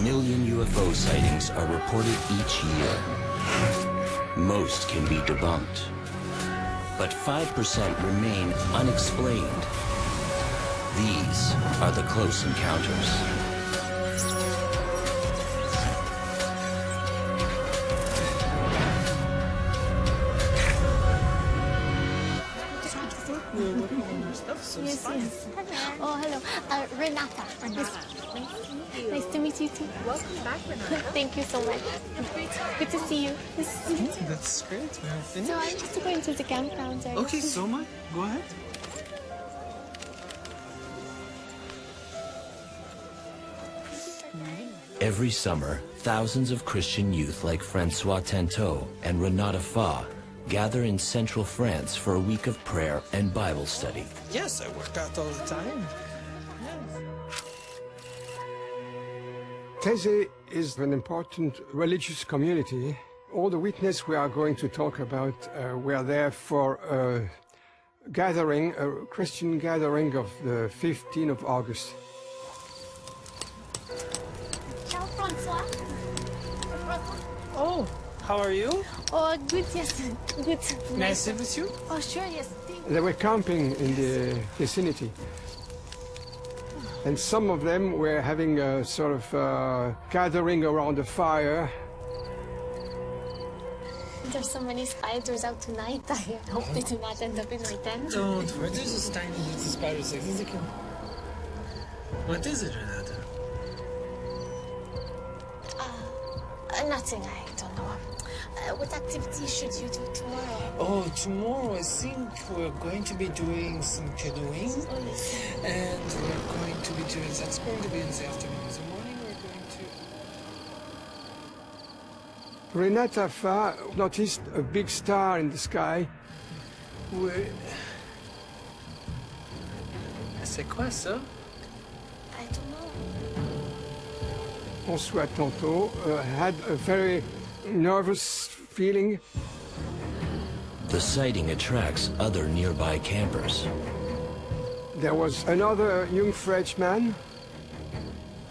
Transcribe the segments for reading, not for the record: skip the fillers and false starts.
million UFO sightings are reported each year. Most can be debunked, but 5% remain unexplained. These are the close encounters. Yes, yes. Oh, hello. Renata. Nice to meet you too. Welcome back, Renata. Thank you so much. Good to see you. That's great. We have finished. So I'm just going to the campground. Okay, Soma, go ahead. Every summer, thousands of Christian youth like Francois Tantot and Renata Fa gather in central France for a week of prayer and Bible study. Yes, I work out all the time. Taizé is an important religious community. All the witnesses we are going to talk about were there for a gathering, a Christian gathering of the 15th of August. Ciao, Francois. Oh, how are you? Oh, good, yes. Good. Nice to meet you. Oh, sure, yes. They were camping in the vicinity. And some of them were having a sort of gathering around a fire. There's so many spiders out tonight. I hope they do not end up in my tent. Don't worry, there's a tiny little spider sex. What is it, Renata? Nothing, I don't know. What activity should you do tomorrow? Oh, tomorrow I think we're going to be doing some canoeing. Oh, yes. And we're going to be doing, that's going to be in the afternoon. In the morning we're going to... Renata Fa noticed a big star in the sky. C'est quoi ça? I don't know. François Tantot had a very nervous feeling. The sighting attracts other nearby campers. There was another young Frenchman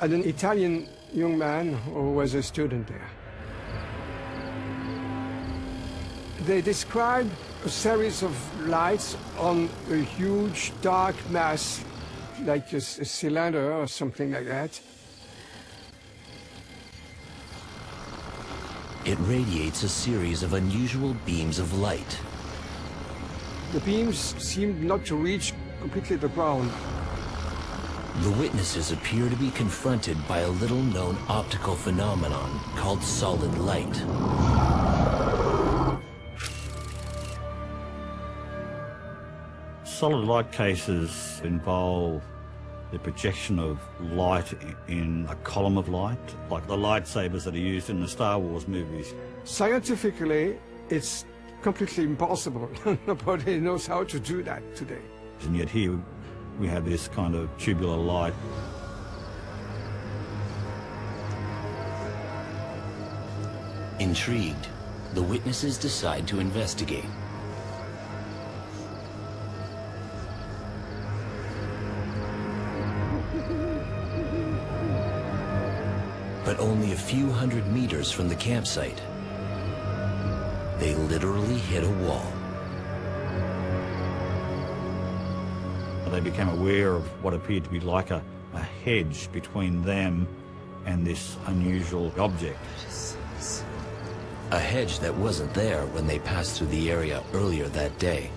and an Italian young man who was a student there. They described a series of lights on a huge dark mass, like a cylinder or something like that. It radiates a series of unusual beams of light. The beams seemed not to reach completely the ground. The witnesses appear to be confronted by a little-known optical phenomenon called solid light. Solid light cases involve the projection of light in a column of light, like the lightsabers that are used in the Star Wars movies. Scientifically, it's completely impossible. Nobody knows how to do that today. And yet here we have this kind of tubular light. Intrigued, the witnesses decide to investigate. But only a few hundred meters from the campsite, they literally hit a wall. They became aware of what appeared to be like a hedge between them and this unusual object. A hedge that wasn't there when they passed through the area earlier that day.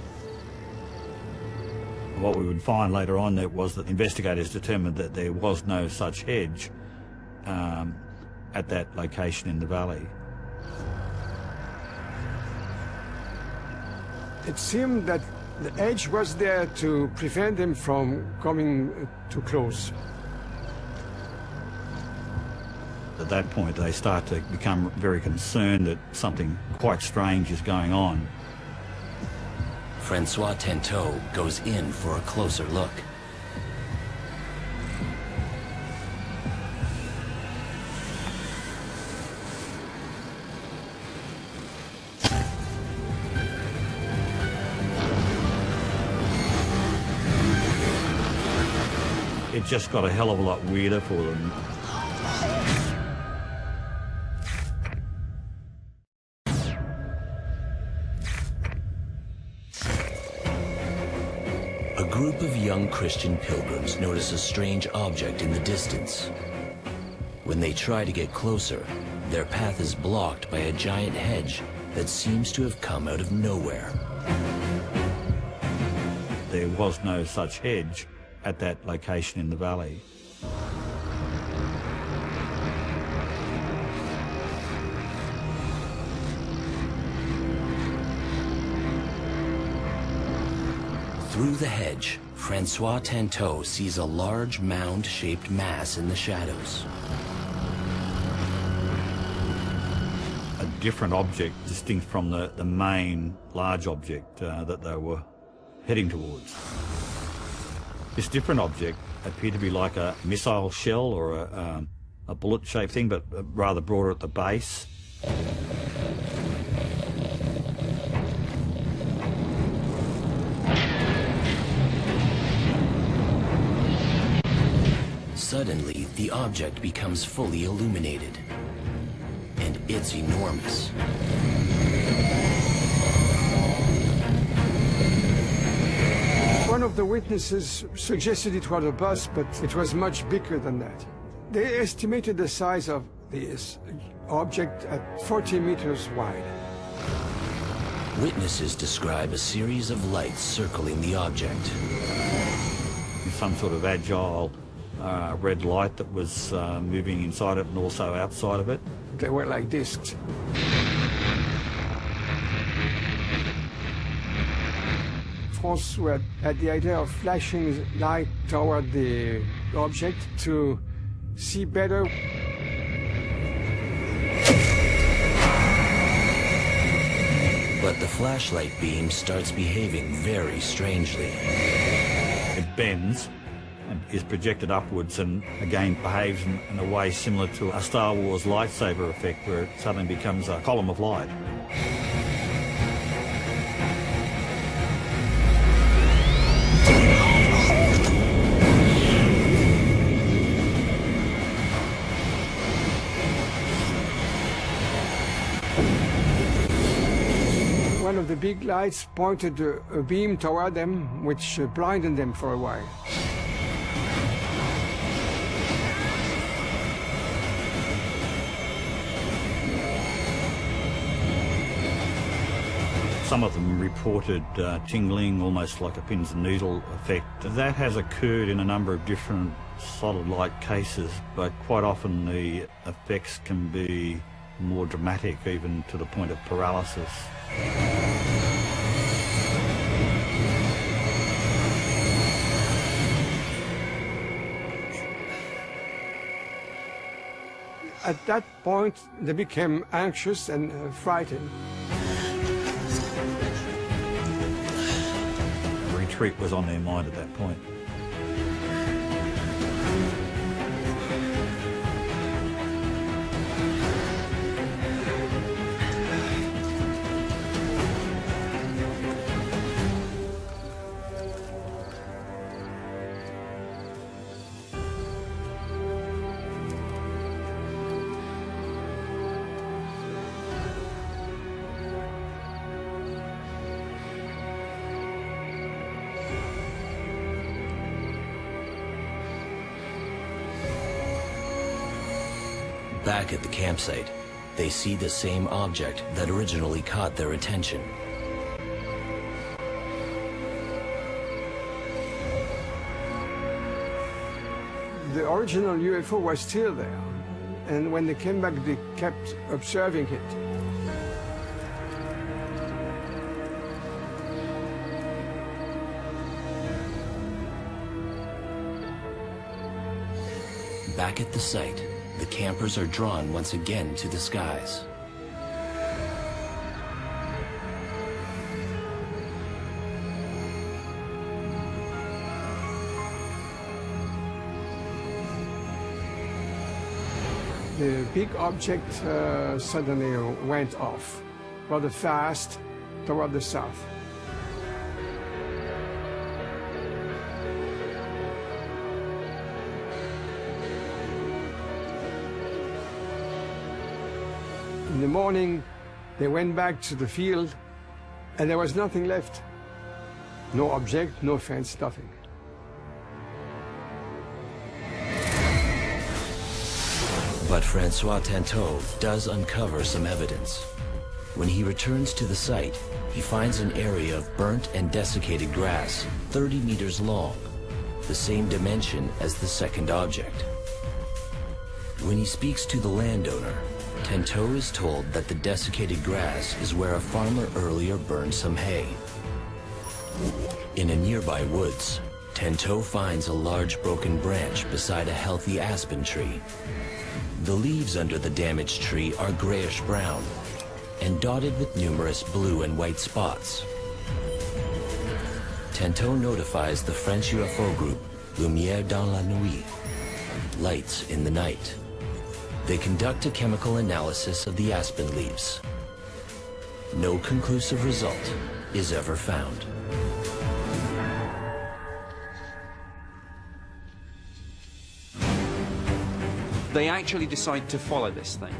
What we would find later on was that investigators determined that there was no such hedge at that location in the valley. It seemed that the edge was there to prevent them from coming too close. At that point, they start to become very concerned that something quite strange is going on. Francois Tantot goes in for a closer look. It just got a hell of a lot weirder for them. A group of young Christian pilgrims notice a strange object in the distance. When they try to get closer, their path is blocked by a giant hedge that seems to have come out of nowhere. There was no such hedge at that location in the valley. Through the hedge, Francois Tanteau sees a large mound-shaped mass in the shadows. A different object distinct from the main large object that they were heading towards. This different object appeared to be like a missile shell or a bullet-shaped thing, but rather broader at the base. Suddenly, the object becomes fully illuminated, and it's enormous. One of the witnesses suggested it was a bus, but it was much bigger than that. They estimated the size of this object at 40 meters wide. Witnesses describe a series of lights circling the object. Some sort of agile red light that was moving inside it and also outside of it. They were like discs. Francois had the idea of flashing light toward the object to see better. But the flashlight beam starts behaving very strangely. It bends and is projected upwards and again behaves in a way similar to a Star Wars lightsaber effect where it suddenly becomes a column of light. One of the big lights pointed a beam toward them, which blinded them for a while. Some of them reported tingling, almost like a pins and needle effect. That has occurred in a number of different solid light cases, but quite often the effects can be more dramatic, even to the point of paralysis. At that point, they became anxious and frightened. Retreat was on their mind at that point. Back at the campsite, they see the same object that originally caught their attention. The original UFO was still there, and when they came back, they kept observing it. Back at the site, the campers are drawn once again to the skies. The big object suddenly went off, rather fast, toward the south. In the morning, they went back to the field, and there was nothing left. No object, no fence, nothing. But Francois Tanteau does uncover some evidence. When he returns to the site, he finds an area of burnt and desiccated grass, 30 meters long, the same dimension as the second object. When he speaks to the landowner, Tanteau is told that the desiccated grass is where a farmer earlier burned some hay. In a nearby woods, Tanteau finds a large broken branch beside a healthy aspen tree. The leaves under the damaged tree are grayish-brown and dotted with numerous blue and white spots. Tanteau notifies the French UFO group Lumière dans la nuit, lights in the night. They conduct a chemical analysis of the aspen leaves. No conclusive result is ever found. They actually decide to follow this thing.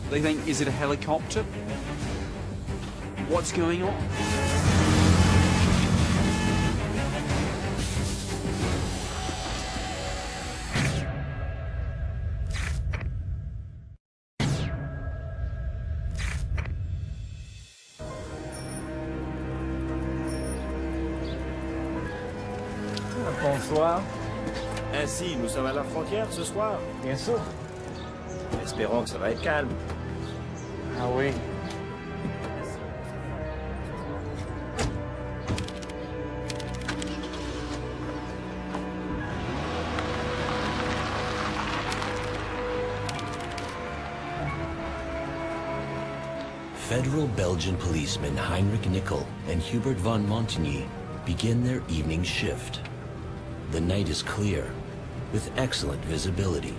They think, is it a helicopter? What's going on? Bonsoir. Ainsi, nous sommes à la frontière ce soir? Bien sûr. Espérons que ça va être calme. Ah oui. Federal Belgian policemen Heinrich Nickel and Hubert von Montigny begin their evening shift. The night is clear, with excellent visibility.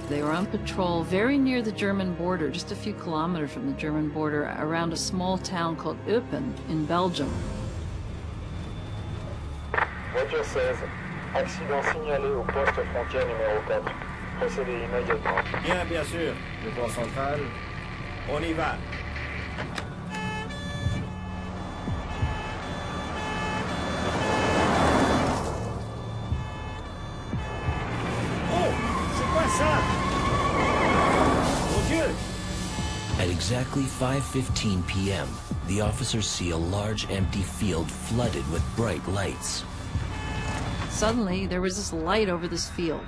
They were on patrol very near the German border, just a few kilometers from the German border, around a small town called Eupen in Belgium. Voiture 16, accident signalé au poste frontière numéro 4. Procédez immédiatement. Bien sûr. Le port central. On y va. At exactly 5:15 p.m., the officers see a large empty field flooded with bright lights. Suddenly, there was this light over this field.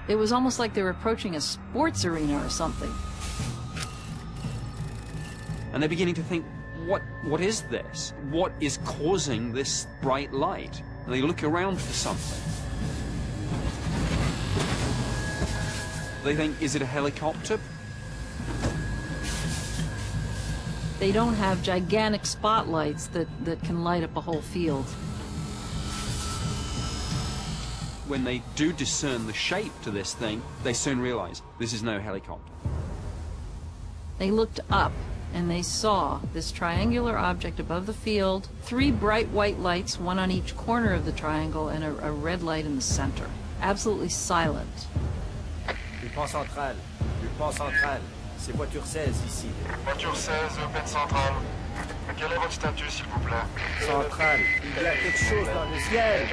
It was almost like they were approaching a sports arena or something. And they're beginning to think, what is this? What is causing this bright light? And they look around for something. They think, is it a helicopter? They don't have gigantic spotlights that can light up a whole field. When they do discern the shape to this thing, they soon realize this is no helicopter. They looked up and they saw this triangular object above the field, 3 bright white lights, one on each corner of the triangle, and a red light in the center. Absolutely silent. Le pont central. Le pont central. C'est voiture 16 ici. Voiture 16, Open Central. Quel est votre statut, s'il vous plaît? Central. Il y a quelque chose dans le ciel.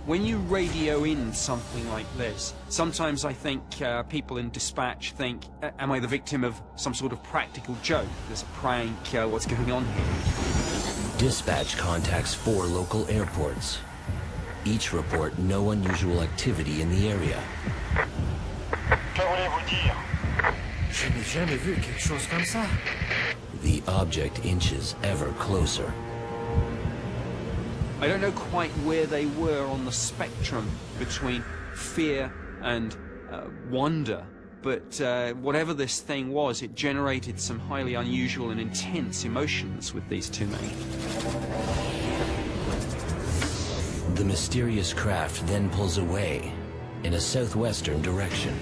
When you radio in something like this, sometimes I think people in dispatch think, am I the victim of some sort of practical joke? There's a prank, what's going on here? Dispatch contacts 4 local airports. Each report no unusual activity in the area. Que voulez-vous dire? Je n'ai jamais vu quelque chose comme ça. The object inches ever closer. I don't know quite where they were on the spectrum between fear and wonder, but whatever this thing was, it generated some highly unusual and intense emotions with these 2 men. The mysterious craft then pulls away in a southwestern direction.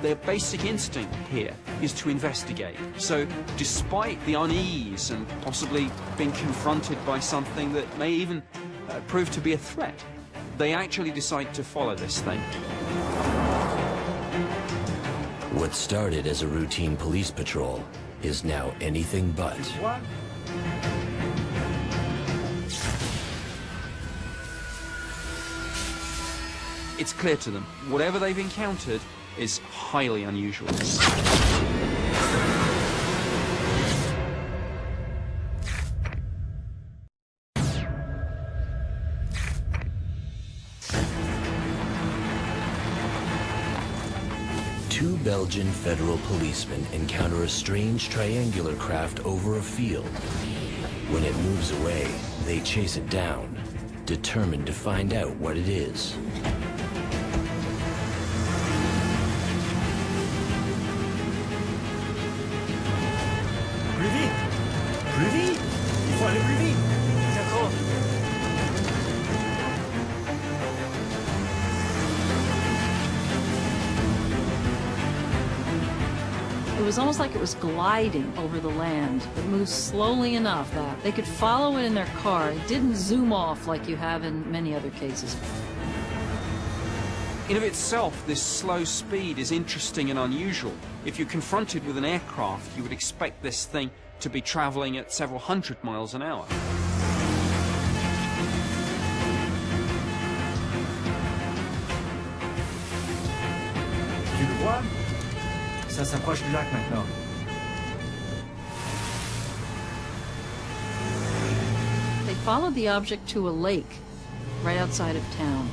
Their basic instinct here is to investigate. So despite the unease and possibly being confronted by something that may even prove to be a threat, they actually decide to follow this thing. What started as a routine police patrol is now anything but. What? It's clear to them, whatever they've encountered is highly unusual. Two Belgian federal policemen encounter a strange triangular craft over a field. When it moves away, they chase it down, determined to find out what it is. Plus vite! Plus vite! Il faut aller plus vite! D'accord. It was almost like it was gliding over the land. It moved slowly enough that they could follow it in their car. It didn't zoom off like you have in many other cases. In of itself, this slow speed is interesting and unusual. If you're confronted with an aircraft, you would expect this thing to be traveling at several hundred miles an hour. Tu le vois? Ça s'approche du lac maintenant. They followed the object to a lake right outside of town.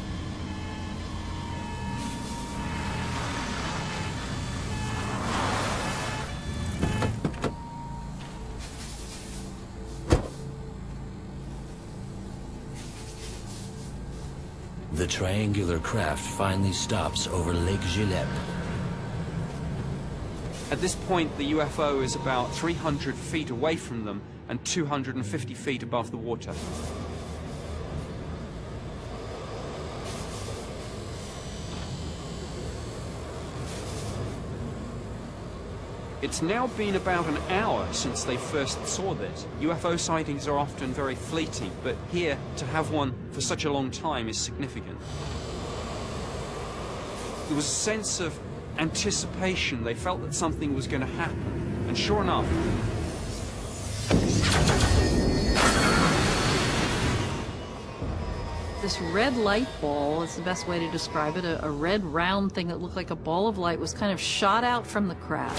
The triangular craft finally stops over Lake Gilep. At this point, the UFO is about 300 feet away from them and 250 feet above the water. It's now been about an hour since they first saw this. UFO sightings are often very fleeting, but here, to have one for such a long time is significant. There was a sense of anticipation. They felt that something was going to happen. And sure enough, This red light ball is the best way to describe it. A red round thing that looked like a ball of light was kind of shot out from the craft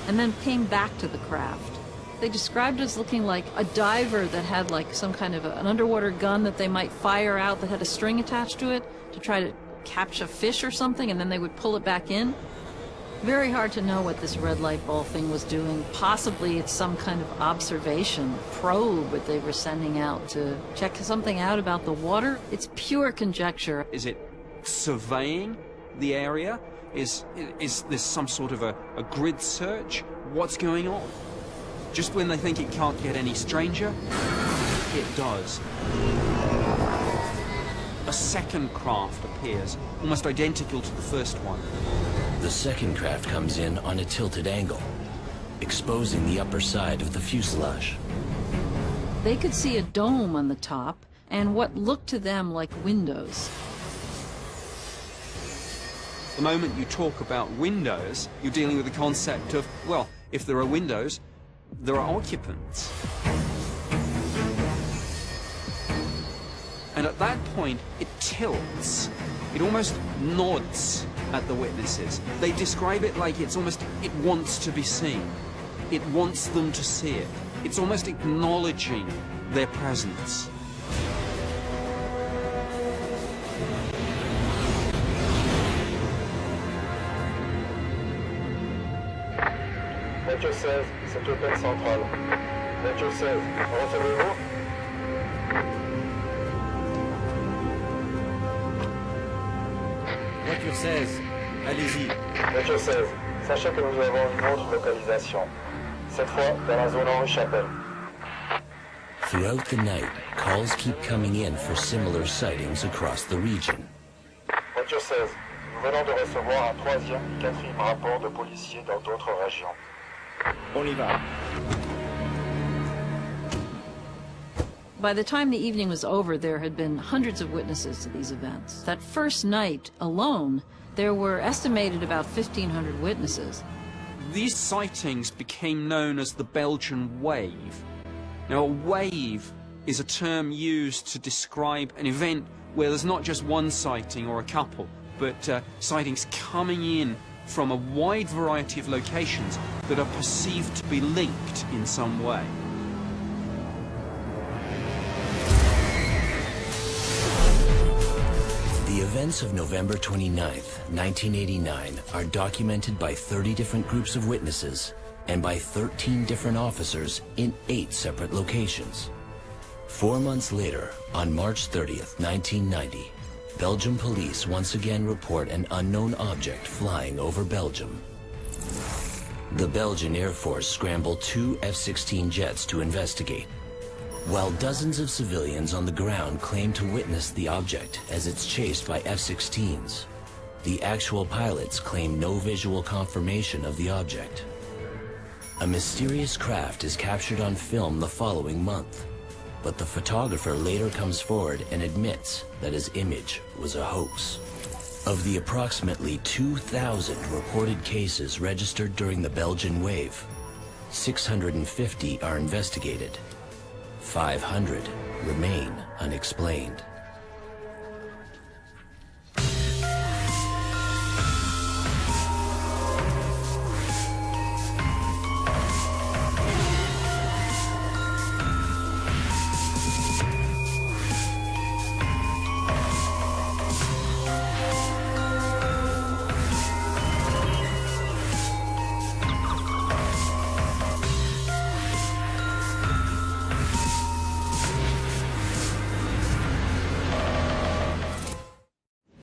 and then came back to the craft. They described it as looking like a diver that had like some kind of an underwater gun that they might fire out that had a string attached to it to try to catch a fish or something, and then they would pull it back in. Very hard to know what this red light ball thing was doing. Possibly it's some kind of observation probe that they were sending out to check something out about the water. It's pure conjecture. is it surveying the area? Is this some sort of a grid search? What's going on? Just when they think it can't get any stranger, it does. A second craft appears, almost identical to the first one. The second craft comes in on a tilted angle, exposing the upper side of the fuselage. They could see a dome on the top and what looked to them like windows. The moment you talk about windows, you're dealing with the concept of, well, if there are windows, there are occupants. And at that point, it tilts. It almost nods at the witnesses. They describe it like it wants to be seen. It wants them to see it. It's almost acknowledging their presence. Voiture 16, c'est Open Central. Voiture 16, recevez-vous? Voiture 16, allez-y. Voiture 16, sachez que nous avons une autre localisation. Cette fois, dans la zone Henri-Chapelle. Throughout the night, calls keep coming in for similar sightings across the region. Voiture 16, nous venons de recevoir un troisième et quatrième rapport de policiers dans d'autres régions. On y va. By the time the evening was over, there had been hundreds of witnesses to these events. That first night alone, there were estimated about 1,500 witnesses. These sightings became known as the Belgian Wave. Now, a wave is a term used to describe an event where there's not just one sighting or a couple, but sightings coming in from a wide variety of locations that are perceived to be linked in some way. The events of November 29th, 1989 are documented by 30 different groups of witnesses and by 13 different officers in 8 separate locations. 4 months later, on March 30th, 1990, Belgium police once again report an unknown object flying over Belgium. The Belgian Air Force scrambled 2 F-16 jets to investigate, while dozens of civilians on the ground claim to witness the object as it's chased by F-16s. The actual pilots claim no visual confirmation of the object. A mysterious craft is captured on film the following month, but the photographer later comes forward and admits that his image was a hoax. Of the approximately 2,000 reported cases registered during the Belgian wave, 650 are investigated. 500 remain unexplained.